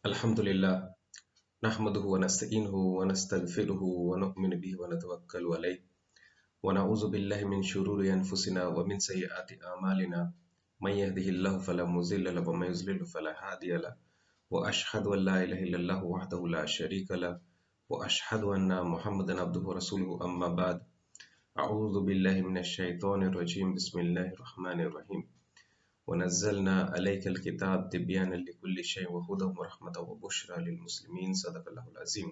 Alhamdulillah, nahmaduhu wa nasta'inuhu wa nastaghfiruhu wa nu'minu bihi wa natawakkalu alayh wa na'udzu billahi min shururi anfusina wa min sayyiati a'malina man yahdihillahu fala mudilla lahu wa man yudlil fala hadiya lahu wa ashhadu an la ilaha illallah wahdahu la sharika lahu wa ashhadu anna Muhammadan abduhu wa rasuluhu amma ba'd. A'udzu billahi minash shaitanir rajim. Bismillahir rahmanir rahim. ونزلنا عليك الكتاب تبيانا لكل شيء وهدى ورحمة وبشرى للمسلمين. صدق الله العظيم.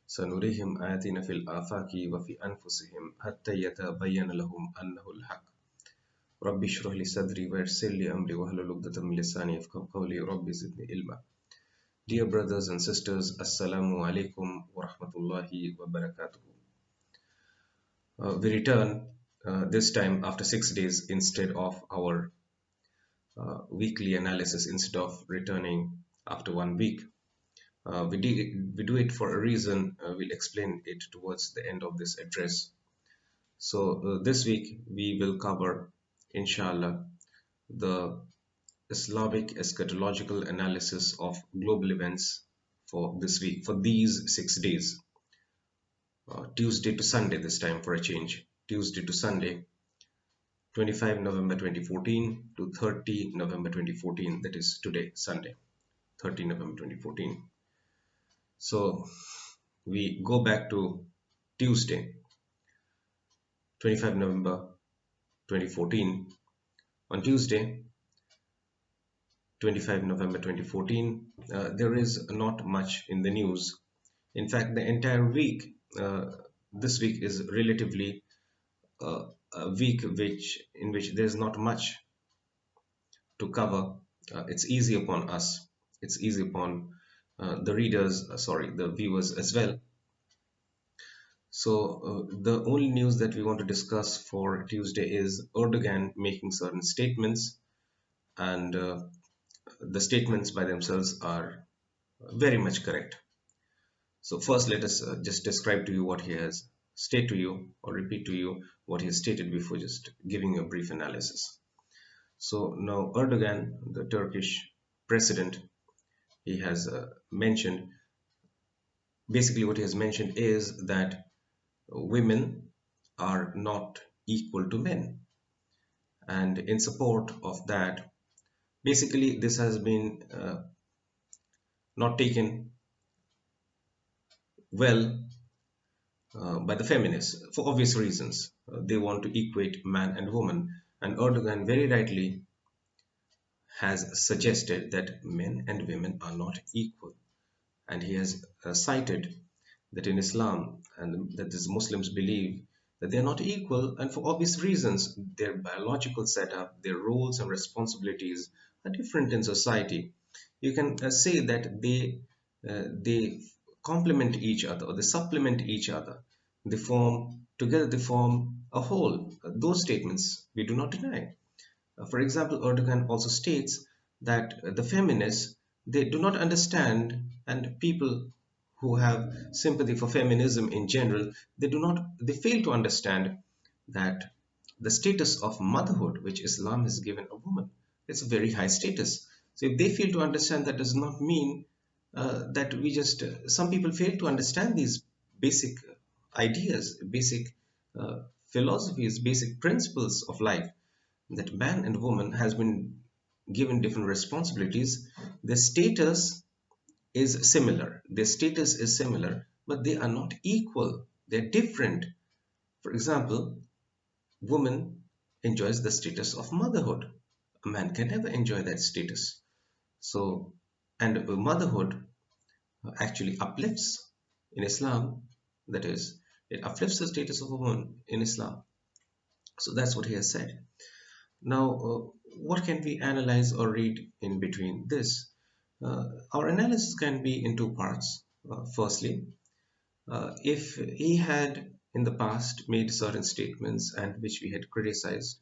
سنريهم آياتنا في الآفاق وفي أنفسهم حتى يتبين لهم أنه الحق. ربي اشرح لي صدري ويسر لي أمري واحلل عقدة من لساني يفقهوا قولي ربي زدني علما. Dear brothers and sisters, Assalamu alaikum wa rahmatullahi wa barakatuh. We return this time after 6 days instead of our weekly analysis instead of returning after 1 week. We do it for a reason. We'll explain it towards the end of this address. So this week we will cover, inshallah, the Islamic eschatological analysis of global events for this week, for these 6 days. Tuesday to Sunday this time for a change. Tuesday to Sunday, 25 November 2014 to 30 November 2014, that is today, Sunday, 30 November 2014. So we go back to Tuesday, 25 November 2014. On Tuesday, 25 November 2014, there is not much in the news. In fact, the entire week, this week is relatively a week in which there's not much to cover. It's easy upon us. It's easy upon the readers, the viewers as well. So the only news that we want to discuss for Tuesday is Erdogan making certain statements, and the statements by themselves are very much correct. So first, let us just describe to you what he has state to you or repeat to you what he has stated before just giving a brief analysis. So now Erdogan, the Turkish president, he has mentioned, basically what he has mentioned is that women are not equal to men, and in support of that, basically this has been not taken well by the feminists for obvious reasons. They want to equate man and woman, and Erdogan very rightly has suggested that men and women are not equal, and he has cited that in Islam and that these Muslims believe that they are not equal, and for obvious reasons. Their biological setup, their roles and responsibilities are different in society. You can say that they complement each other, or they supplement each other. They form together, they form a whole. Those statements we do not deny. For example, Erdogan also states that the feminists, they do not understand, and people who have sympathy for feminism in general, they fail to understand that the status of motherhood which Islam has given a woman, it's a very high status. So if they fail to understand, that does not mean that we just some people fail to understand these basic ideas, basic philosophies, basic principles of life, that man and woman has been given different responsibilities. Their status is similar. Their status is similar, but they are not equal. They're different. For example, woman enjoys the status of motherhood. A man can never enjoy that status. So, and motherhood actually uplifts in Islam. That is, it uplifts the status of a woman in Islam. So that's what he has said. Now, what can we analyze or read in between this? Our analysis can be in two parts. Firstly, if he had in the past made certain statements and which we had criticized,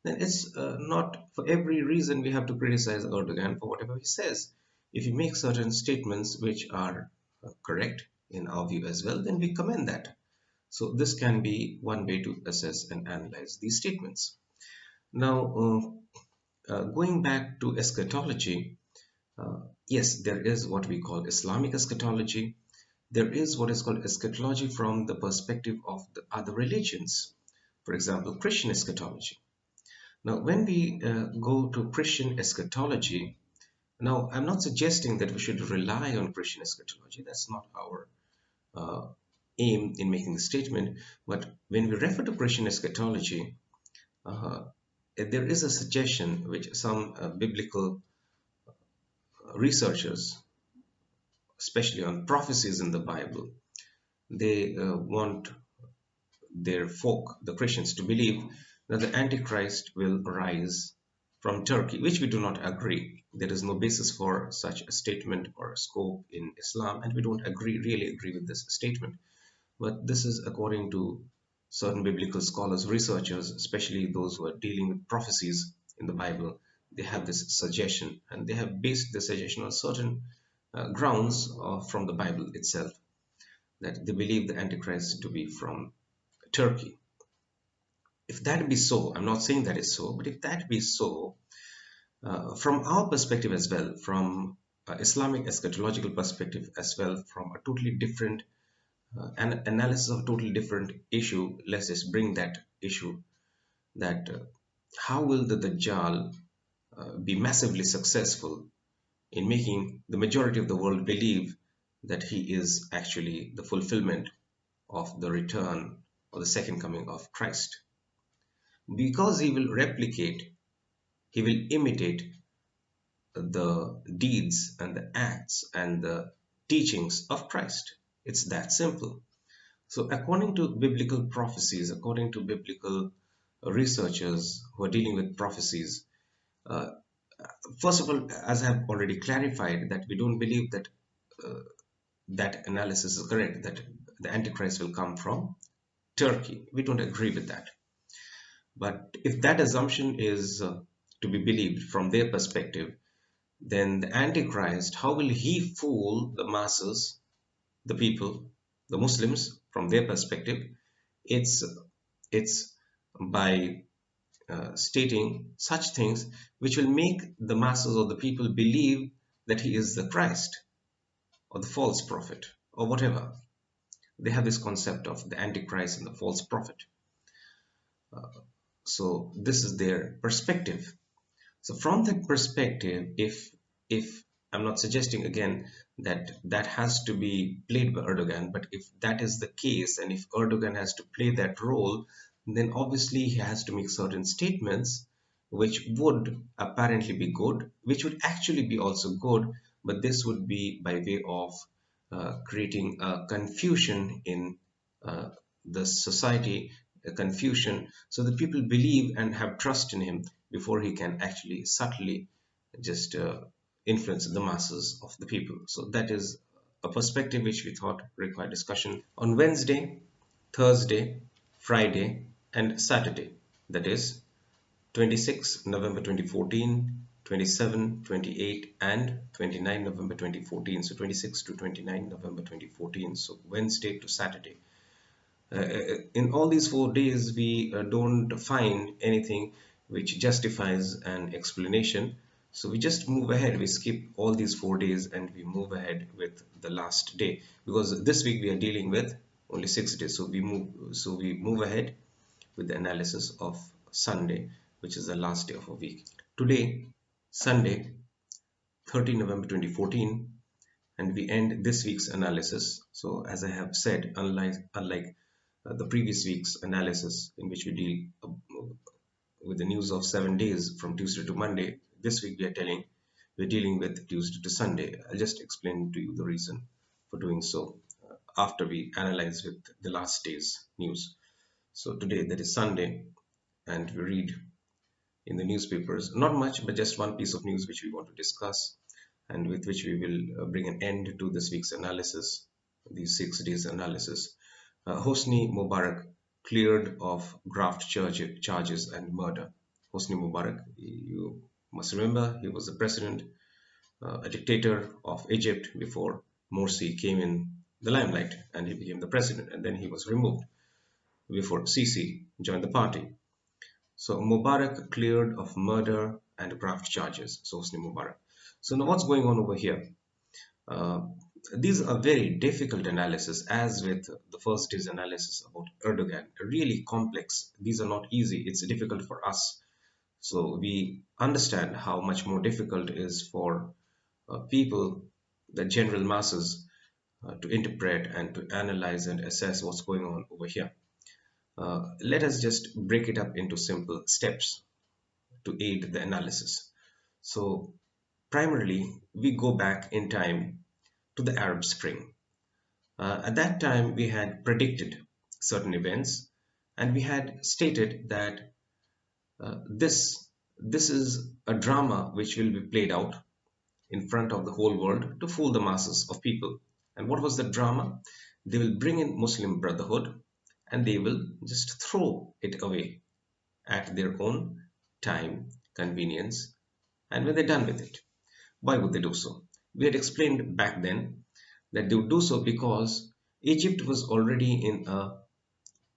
then it's not for every reason we have to criticize Erdogan for whatever he says. If he makes certain statements which are correct in our view as well, then we commend that. So this can be one way to assess and analyze these statements. Now, going back to eschatology, Yes, there is what we call Islamic eschatology. There is what is called eschatology from the perspective of the other religions. For example, Christian eschatology. Now, when we go to Christian eschatology, now I'm not suggesting that we should rely on Christian eschatology. That's not our uh, aim in making the statement. But when we refer to Christian eschatology, uh, there is a suggestion which some biblical researchers, especially on prophecies in the Bible, they want their folk, the Christians, to believe that the Antichrist will rise from Turkey, which we do not agree. There is no basis for such a statement or scope in Islam, and we don't really agree with this statement. But this is according to certain biblical scholars, researchers, especially those who are dealing with prophecies in the Bible. They have this suggestion, and they have based the suggestion on certain grounds from the Bible itself, that they believe the Antichrist to be from Turkey. If that be so, I'm not saying that is so, but if that be so, from our perspective as well, from Islamic eschatological perspective as well, from a totally different an analysis of a totally different issue, let's just bring that issue, that how will the Dajjal be massively successful in making the majority of the world believe that he is actually the fulfillment of the return or the second coming of Christ. Because he will replicate, he will imitate the deeds and the acts and the teachings of Christ. It's that simple. So, according to biblical prophecies, according to biblical researchers who are dealing with prophecies, uh, first of all, as I have already clarified, that we don't believe that that analysis is correct, that the Antichrist will come from Turkey. We don't agree with that. But if that assumption is to be believed from their perspective, then the Antichrist, how will he fool the masses, the people, the Muslims, from their perspective? It's it's by stating such things which will make the masses or the people believe that he is the Christ or the false prophet or whatever. They have this concept of the Antichrist and the false prophet. So this is their perspective. So from that perspective, if I'm not suggesting again that that has to be played by Erdogan, but if that is the case, and if Erdogan has to play that role, then obviously he has to make certain statements which would apparently be good, which would actually be also good, but this would be by way of creating a confusion in uh, the society, a confusion, so that people believe and have trust in him before he can actually subtly just influence the masses of the people. So that is a perspective which we thought required discussion on Wednesday, Thursday, Friday, and Saturday. That is 26 November 2014, 27, 28, and 29 November 2014. So 26 to 29 November 2014. So Wednesday to Saturday. In all these 4 days, we don't find anything which justifies an explanation. So we just move ahead. We skip all these 4 days and we move ahead with the last day, because this week we are dealing with only 6 days. So we move ahead with the analysis of Sunday, which is the last day of a week. Today, Sunday, 30 November 2014, and we end this week's analysis. So as I have said, unlike the previous week's analysis in which we deal with the news of 7 days from Tuesday to Monday, this week we're dealing with Tuesday to Sunday. I'll just explain to you the reason for doing so after we analyze with the last day's news. So today, that is Sunday, and we read in the newspapers, not much, but just one piece of news which we want to discuss, and with which we will bring an end to this week's analysis, these 6 days analysis. Hosni Mubarak cleared of graft charges and murder. Hosni Mubarak, you must remember, he was the president, a dictator of Egypt before Morsi came in the limelight and he became the president, and then he was removed before Sisi joined the party. So Mubarak cleared of murder and graft charges. So Hosni Mubarak. So now what's going on over here? Uh, these are very difficult analysis, as with the first day's analysis about Erdogan, really complex. These are not easy. It's difficult for us. So we understand how much more difficult it is for people, the general masses, to interpret and to analyze and assess what's going on over here. Let us just break it up into simple steps to aid the analysis. So, primarily, we go back in time to the Arab Spring. At that time, we had predicted certain events, and we had stated that this is a drama which will be played out in front of the whole world to fool the masses of people. And what was the drama? They will bring in Muslim Brotherhood and they will just throw it away at their own time, convenience, and when they're done with it. Why would they do so? We had explained back then that they would do so because Egypt was already in a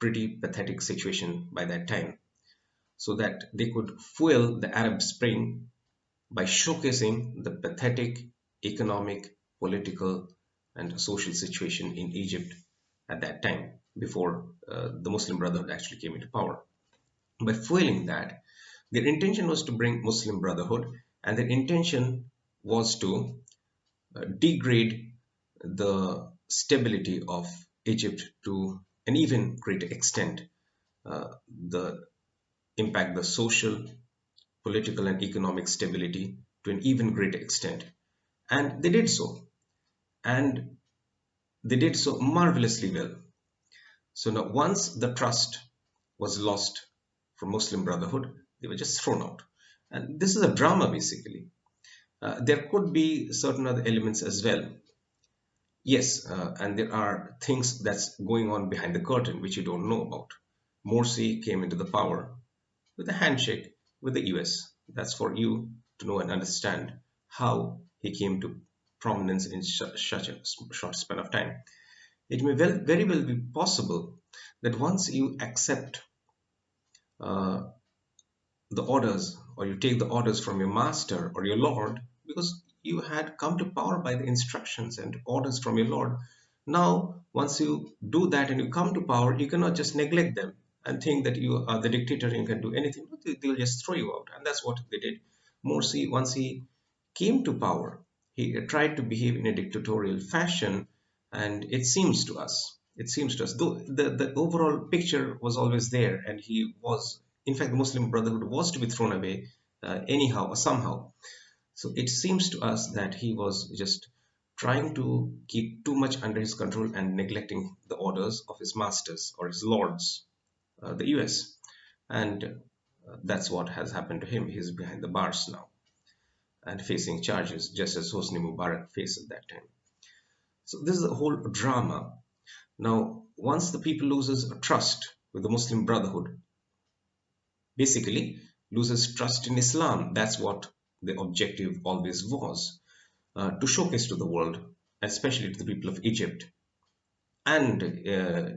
pretty pathetic situation by that time, so that they could fuel the Arab Spring by showcasing the pathetic economic, political, and social situation in Egypt at that time before the Muslim Brotherhood actually came into power. By fueling that, their intention was to bring Muslim Brotherhood, and their intention was to degrade the stability of Egypt to an even greater extent, the impact the social, political, and economic stability to an even greater extent. And they did so. And they did so marvelously well. So now, once the trust was lost from Muslim Brotherhood, they were just thrown out. And this is a drama, basically. There could be certain other elements as well. Yes, and there are things that's going on behind the curtain which you don't know about. Morsi came into the power with a handshake with the US. That's for you to know and understand how he came to prominence in such a short span of time. It may very well be possible that once you accept uh, the orders, or you take the orders from your master or your lord, because you had come to power by the instructions and orders from your lord. Now once you do that and you come to power, you cannot just neglect them and think that you are the dictator and you can do anything. They'll just throw you out, and that's what they did. Morsi, once he came to power, he tried to behave in a dictatorial fashion, and it seems to us, though the overall picture was always there, and he was, in fact, the Muslim Brotherhood was to be thrown away anyhow or somehow. So it seems to us that he was just trying to keep too much under his control and neglecting the orders of his masters or his lords, the US. And that's what has happened to him. He's behind the bars now and facing charges, just as Hosni Mubarak faced at that time. So this is a whole drama. Now, once the people loses trust with the Muslim Brotherhood, basically loses trust in Islam. That's what the objective always was, to showcase to the world, especially to the people of Egypt, and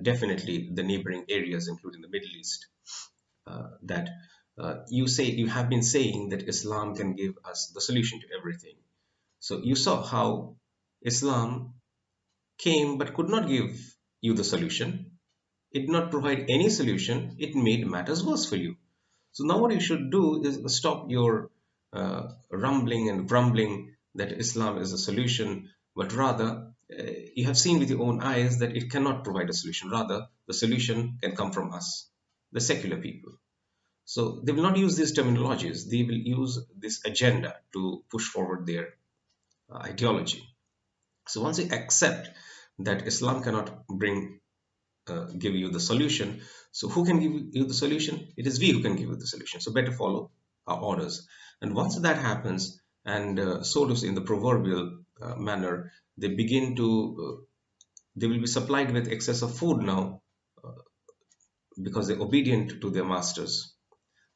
definitely the neighboring areas, including the Middle East, that you have been saying that Islam can give us the solution to everything. So you saw how Islam came but could not give you the solution. It did not provide any solution. It made matters worse for you. So now what you should do is stop your rumbling and grumbling that Islam is a solution, but rather you have seen with your own eyes that it cannot provide a solution. Rather, the solution can come from us, the secular people. So they will not use these terminologies. They will use this agenda to push forward their ideology. So once you accept that Islam cannot give you the solution, so who can give you the solution? It is we who can give you the solution. So better follow our orders. And once that happens, and so to say, in the proverbial manner, they begin to they will be supplied with excess of food now, because they're obedient to their masters.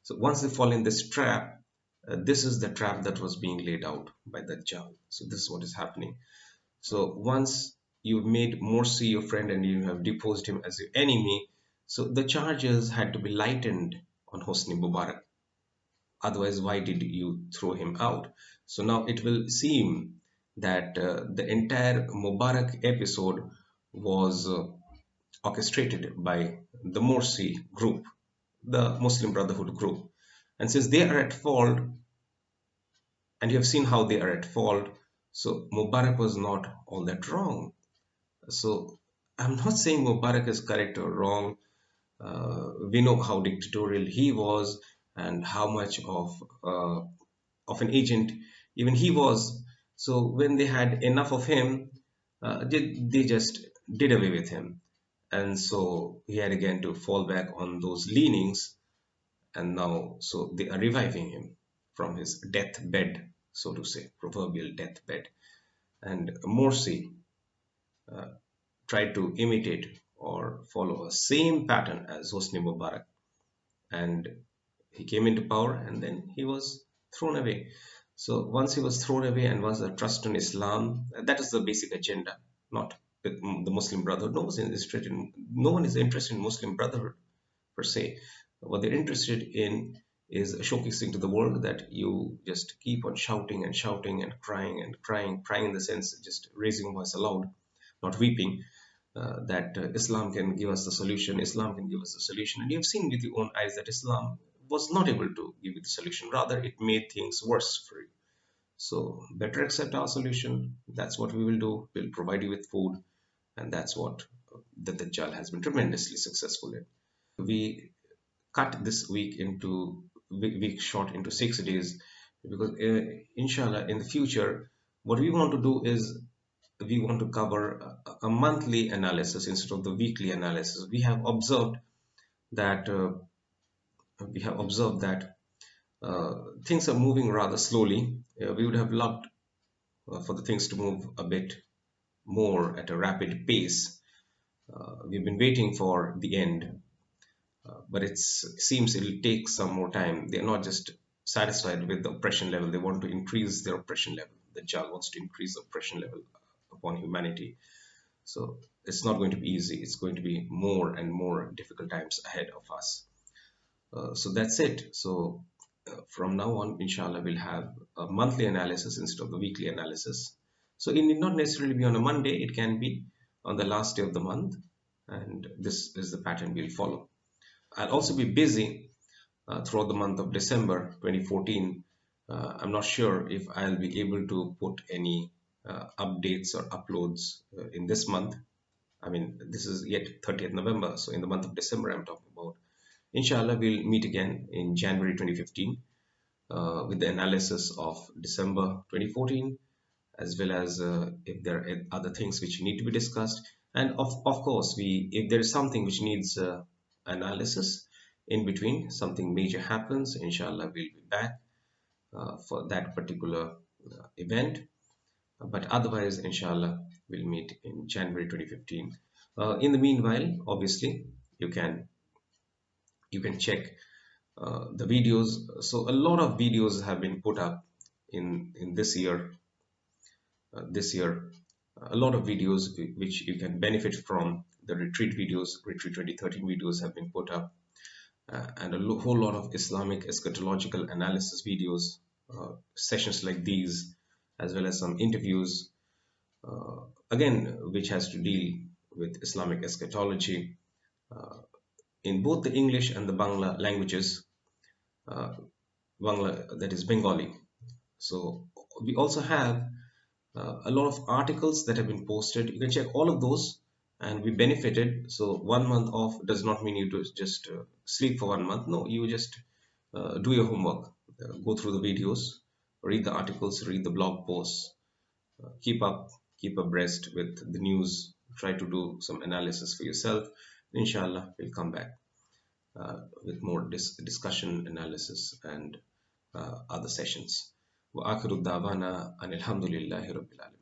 So once they fall in this trap, this is the trap that was being laid out by the Dajjal. So this is what is happening. So once you've made Morsi your friend and you have deposed him as your enemy, so the charges had to be lightened on Hosni Mubarak. Otherwise, why did you throw him out? So now it will seem that the entire Mubarak episode was orchestrated by the Morsi group, the Muslim Brotherhood group. And since they are at fault, and you have seen how they are at fault, so Mubarak was not all that wrong. So I'm not saying Mubarak is correct or wrong. We know how dictatorial he was and how much of an agent even he was. So when they had enough of him, they just did away with him. And so he had again to fall back on those leanings. And now, so they are reviving him from his deathbed, so to say, proverbial deathbed. And Morsi tried to imitate or follow a same pattern as Hosni Mubarak, and he came into power and then he was thrown away. So once he was thrown away and was a trust in Islam, that is the basic agenda, not the Muslim Brotherhood. No one is interested in Muslim Brotherhood per se. What they're interested in is showcasing to the world that you just keep on shouting and shouting and crying in the sense just raising your voice aloud, not weeping, that Islam can give us the solution, Islam can give us the solution. And you've seen with your own eyes that Islam was not able to give you the solution. Rather, it made things worse for you. So better accept our solution. That's what we will do. We'll provide you with food. And that's what the Dajjal has been tremendously successful in. We cut this week short into 6 days because inshallah in the future what we want to do is we want to cover a monthly analysis instead of the weekly analysis. We have observed that things are moving rather slowly. We would have loved for the things to move a bit more at a rapid pace. We've been waiting for the end, but it seems it'll take some more time. They're not just satisfied with the oppression level, they want to increase their oppression level. The Dajjal wants to increase the oppression level upon humanity. So it's not going to be easy. It's going to be more and more difficult times ahead of us. So that's it. So from now on, inshallah, we'll have a monthly analysis instead of the weekly analysis. So it need not necessarily be on a Monday. It can be on the last day of the month. And this is the pattern we'll follow. I'll also be busy throughout the month of December 2014. I'm not sure if I'll be able to put any updates or uploads in this month. I mean, this is yet 30th November, so in the month of December, I'm talking about. Inshallah, we'll meet again in January 2015 with the analysis of December 2014, as well as if there are other things which need to be discussed. And of course, if there is something which needs analysis in between, something major happens, inshallah, we'll be back for that particular event. But otherwise, inshallah, we'll meet in January 2015. In the meanwhile, obviously, you can check the videos. So a lot of videos have been put up in this year. A lot of videos which you can benefit from. The retreat videos, retreat 2013 videos have been put up, and a whole lot of Islamic eschatological analysis videos, sessions like these, as well as some interviews, again, which has to deal with Islamic eschatology in both the English and the Bangla languages, Bangla, that is Bengali. So we also have a lot of articles that have been posted. You can check all of those, and we benefited. So 1 month off does not mean you to just sleep for 1 month. No, you just do your homework, go through the videos, read the articles, read the blog posts, keep abreast with the news, try to do some analysis for yourself. Inshallah, we'll come back with more discussion, analysis, and other sessions. وآخر الدعوانا أن الحمد لله رب العالمين.